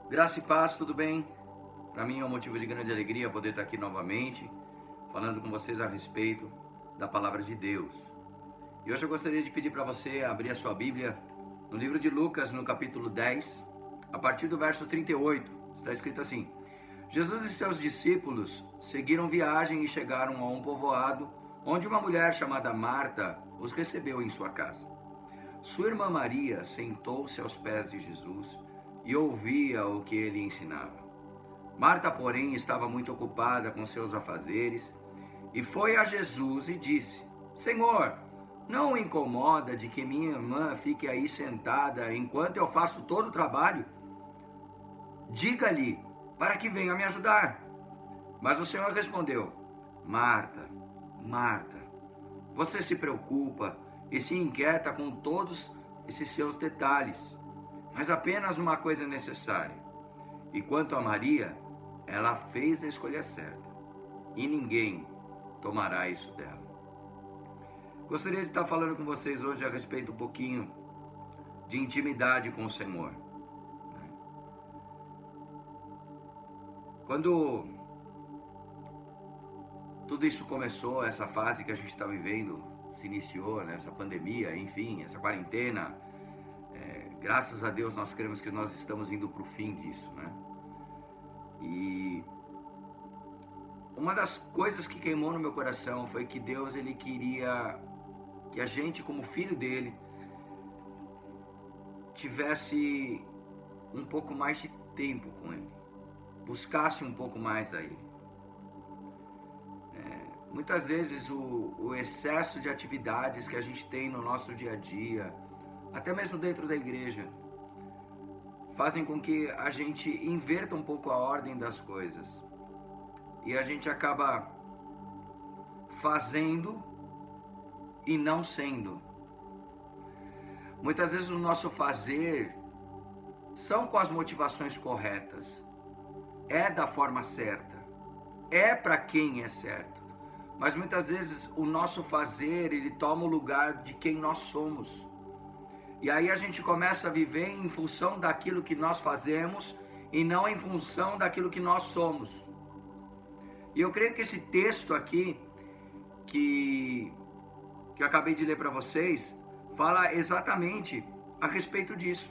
Graça e paz, tudo bem? Para mim é um motivo de grande alegria poder estar aqui novamente, falando com vocês a respeito da palavra de Deus. E hoje eu gostaria de pedir para você abrir a sua Bíblia no livro de Lucas, no capítulo 10, a partir do verso 38. Está escrito assim: Jesus e seus discípulos seguiram viagem e chegaram a um povoado onde uma mulher chamada Marta os recebeu em sua casa. Sua irmã Maria sentou-se aos pés de Jesus e ouvia o que ele ensinava. Marta, porém, estava muito ocupada com seus afazeres e foi a Jesus e disse: Senhor, não o incomoda de que minha irmã fique aí sentada enquanto eu faço todo o trabalho? Diga-lhe para que venha me ajudar. Mas o Senhor respondeu: Marta, Marta, você se preocupa e se inquieta com todos esses seus detalhes, mas apenas uma coisa é necessária. E quanto a Maria, ela fez a escolha certa, e ninguém tomará isso dela. Gostaria de estar falando com vocês hoje a respeito um pouquinho de intimidade com o Senhor. Quando tudo isso começou, essa fase que a gente está vivendo, se iniciou, né? Essa pandemia, enfim, essa quarentena, graças a Deus nós cremos que nós estamos indo para o fim disso, né? E uma das coisas que queimou no meu coração foi que Deus, ele queria que a gente, como filho dele, tivesse um pouco mais de tempo com ele, buscasse um pouco mais a ele. Muitas vezes o excesso de atividades que a gente tem no nosso dia a dia, até mesmo dentro da igreja, fazem com que a gente inverta um pouco a ordem das coisas. E a gente acaba fazendo e não sendo. Muitas vezes o nosso fazer são com as motivações corretas, é da forma certa, é para quem é certo. Mas muitas vezes o nosso fazer, ele toma o lugar de quem nós somos. E aí a gente começa a viver em função daquilo que nós fazemos e não em função daquilo que nós somos. E eu creio que esse texto aqui, que eu acabei de ler para vocês, fala exatamente a respeito disso.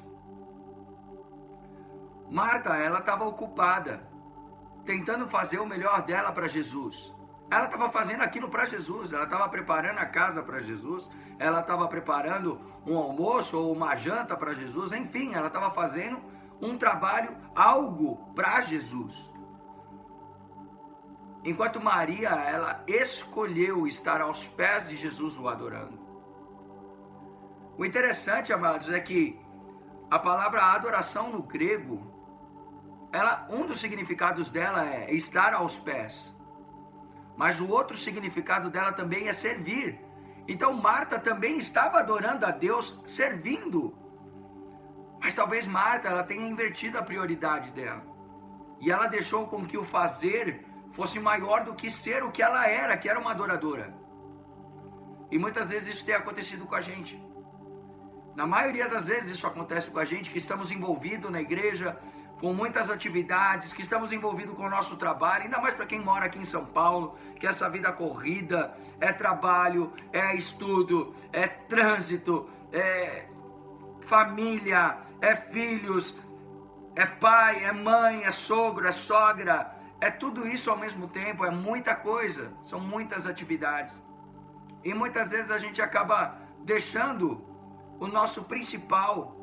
Marta, ela estava ocupada, tentando fazer o melhor dela para Jesus. Ela estava fazendo aquilo para Jesus, ela estava preparando a casa para Jesus, ela estava preparando um almoço ou uma janta para Jesus, enfim, ela estava fazendo um trabalho, algo para Jesus. Enquanto Maria, ela escolheu estar aos pés de Jesus o adorando. O interessante, amados, é que a palavra adoração no grego, um dos significados dela é estar aos pés. Mas o outro significado dela também é servir. Então Marta também estava adorando a Deus, servindo. Mas talvez Marta, ela tenha invertido a prioridade dela. E ela deixou com que o fazer fosse maior do que ser o que ela era, que era uma adoradora. E muitas vezes isso tem acontecido com a gente. Na maioria das vezes isso acontece com a gente, que estamos envolvidos na igreja, com muitas atividades, que estamos envolvidos com o nosso trabalho, ainda mais para quem mora aqui em São Paulo, que essa vida corrida, é trabalho, é estudo, é trânsito, é família, é filhos, é pai, é mãe, é sogro, é sogra, é tudo isso ao mesmo tempo, é muita coisa, são muitas atividades. E muitas vezes a gente acaba deixando o nosso principal,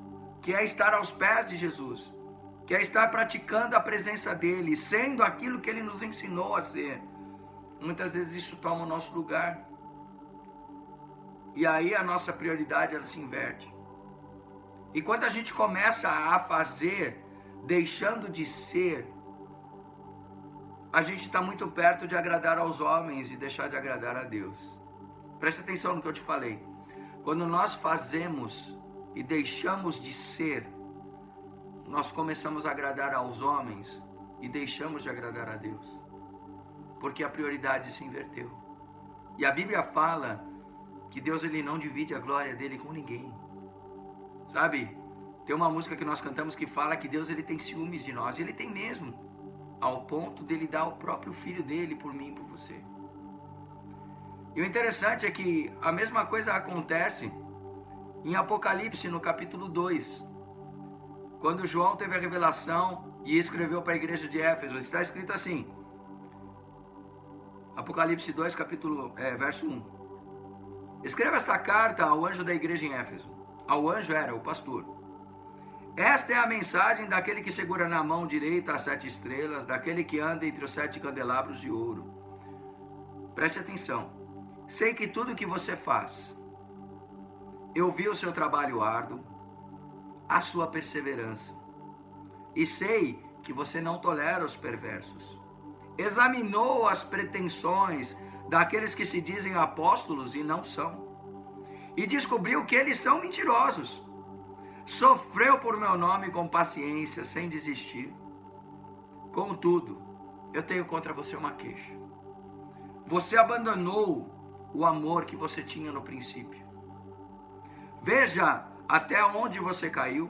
que é estar aos pés de Jesus, que é estar praticando a presença dele, sendo aquilo que ele nos ensinou a ser. Muitas vezes isso toma o nosso lugar. E aí a nossa prioridade, ela se inverte. E quando a gente começa a fazer, deixando de ser, a gente está muito perto de agradar aos homens e deixar de agradar a Deus. Preste atenção no que eu te falei. Quando nós fazemos e deixamos de ser, nós começamos a agradar aos homens e deixamos de agradar a Deus, porque a prioridade se inverteu. E a Bíblia fala que Deus, ele não divide a glória dele com ninguém, sabe? Tem uma música que nós cantamos que fala que Deus ele tem ciúmes de nós. E ele tem mesmo, ao ponto dele dar o próprio filho dele por mim e por você. E o interessante é que a mesma coisa acontece em Apocalipse, no capítulo 2. Quando João teve a revelação e escreveu para a igreja de Éfeso, está escrito assim, Apocalipse 2, verso 1. Escreva esta carta ao anjo da igreja em Éfeso. Ao anjo era o pastor. Esta é a mensagem daquele que segura na mão direita as 7 estrelas, daquele que anda entre os 7 candelabros de ouro. Preste atenção. Sei que tudo o que você faz, eu vi o seu trabalho árduo, a sua perseverança, e sei que você não tolera os perversos. Examinou as pretensões daqueles que se dizem apóstolos e não são, e descobriu que eles são mentirosos. Sofreu por meu nome com paciência, sem desistir. Contudo, eu tenho contra você uma queixa. Você abandonou o amor que você tinha no princípio. Veja até onde você caiu,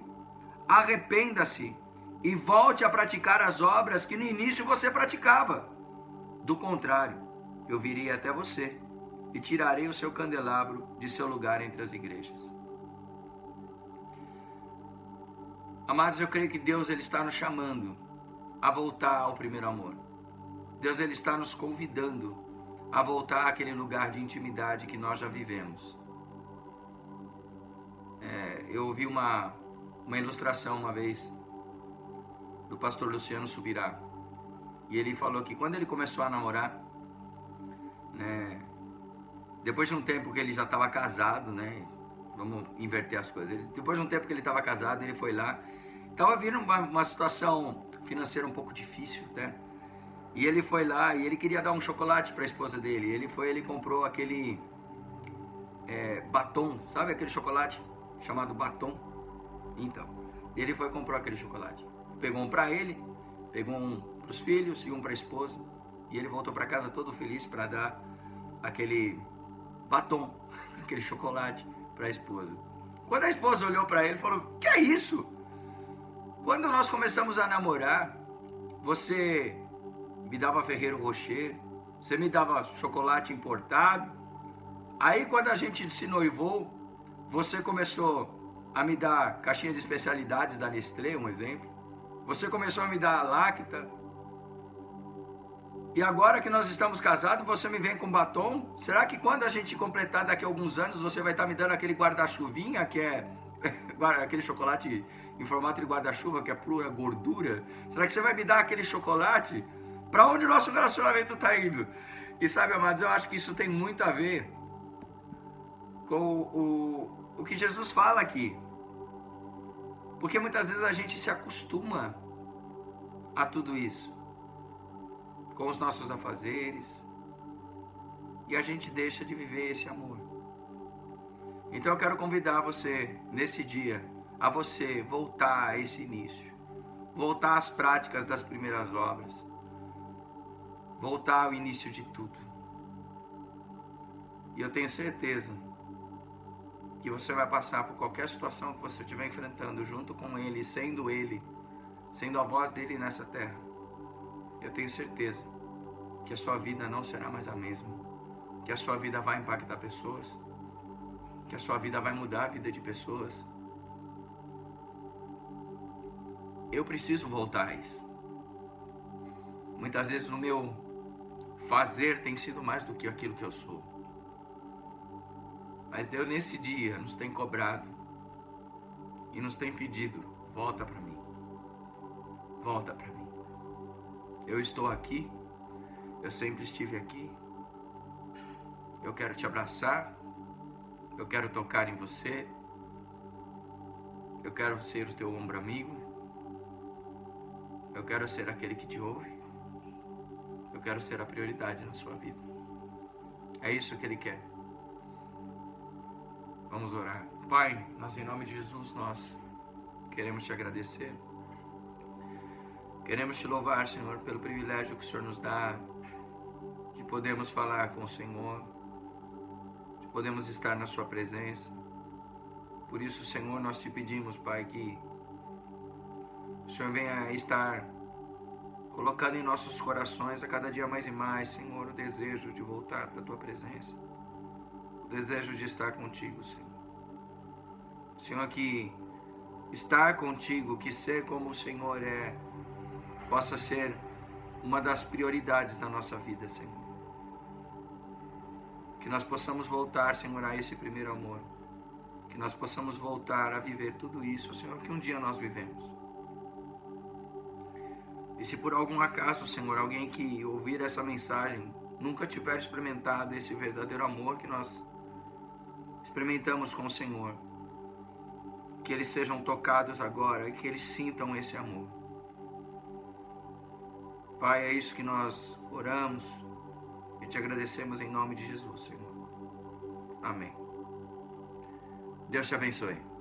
arrependa-se e volte a praticar as obras que no início você praticava. Do contrário, eu virei até você e tirarei o seu candelabro de seu lugar entre as igrejas. Amados, eu creio que Deus ele está nos chamando a voltar ao primeiro amor. Deus ele está nos convidando a voltar àquele lugar de intimidade que nós já vivemos. Eu ouvi uma ilustração uma vez do pastor Luciano Subirá. E ele falou que quando ele começou a namorar, né, depois de um tempo que ele já estava casado, né, vamos inverter as coisas. Depois de um tempo que ele estava casado, ele foi lá. Estava vindo uma situação financeira um pouco difícil, né? E ele foi lá e ele queria dar um chocolate para a esposa dele. Ele comprou aquele batom, sabe aquele chocolate chamado batom? Então, ele foi e comprou aquele chocolate. Pegou um para ele, pegou um para os filhos e um para a esposa. E ele voltou para casa todo feliz para dar aquele batom, aquele chocolate para a esposa. Quando a esposa olhou para ele, falou: "Que é isso? Quando nós começamos a namorar, você me dava Ferreiro Rocher, você me dava chocolate importado. Aí quando a gente se noivou, você começou a me dar caixinha de especialidades da Nestlé, um exemplo. Você começou a me dar Lacta. E agora que nós estamos casados, você me vem com batom? Será que quando a gente completar daqui a alguns anos, você vai estar me dando aquele guarda-chuvinha, que é aquele chocolate em formato de guarda-chuva, que é pura gordura? Será que você vai me dar aquele chocolate? Para onde o nosso relacionamento está indo?" E sabe, amados, eu acho que isso tem muito a ver com o que Jesus fala aqui. Porque muitas vezes a gente se acostuma a tudo isso, com os nossos afazeres, e a gente deixa de viver esse amor. Então eu quero convidar você, nesse dia, a você voltar a esse início, voltar às práticas das primeiras obras, voltar ao início de tudo. E eu tenho certeza que você vai passar por qualquer situação que você estiver enfrentando junto com Ele, sendo a voz dEle nessa terra. Eu tenho certeza que a sua vida não será mais a mesma, que a sua vida vai impactar pessoas, que a sua vida vai mudar a vida de pessoas. Eu preciso voltar a isso. Muitas vezes o meu fazer tem sido mais do que aquilo que eu sou. Mas Deus nesse dia nos tem cobrado e nos tem pedido: volta para mim, volta para mim. Eu estou aqui, eu sempre estive aqui, eu quero te abraçar, eu quero tocar em você, eu quero ser o teu ombro amigo, eu quero ser aquele que te ouve, eu quero ser a prioridade na sua vida. É isso que Ele quer. Vamos orar. Pai, nós em nome de Jesus, nós queremos te agradecer. Queremos te louvar, Senhor, pelo privilégio que o Senhor nos dá de podermos falar com o Senhor, de podermos estar na sua presença. Por isso, Senhor, nós te pedimos, Pai, que Senhor venha estar colocando em nossos corações a cada dia mais e mais, Senhor, o desejo de voltar para a Tua presença. O desejo de estar contigo, Senhor. Senhor, que estar contigo, que ser como o Senhor é, possa ser uma das prioridades da nossa vida, Senhor. Que nós possamos voltar, Senhor, a esse primeiro amor. Que nós possamos voltar a viver tudo isso, Senhor, que um dia nós vivemos. E se por algum acaso, Senhor, alguém que ouvir essa mensagem nunca tiver experimentado esse verdadeiro amor que nós experimentamos com o Senhor, que eles sejam tocados agora e que eles sintam esse amor. Pai, é isso que nós oramos e te agradecemos em nome de Jesus, Senhor. Amém. Deus te abençoe.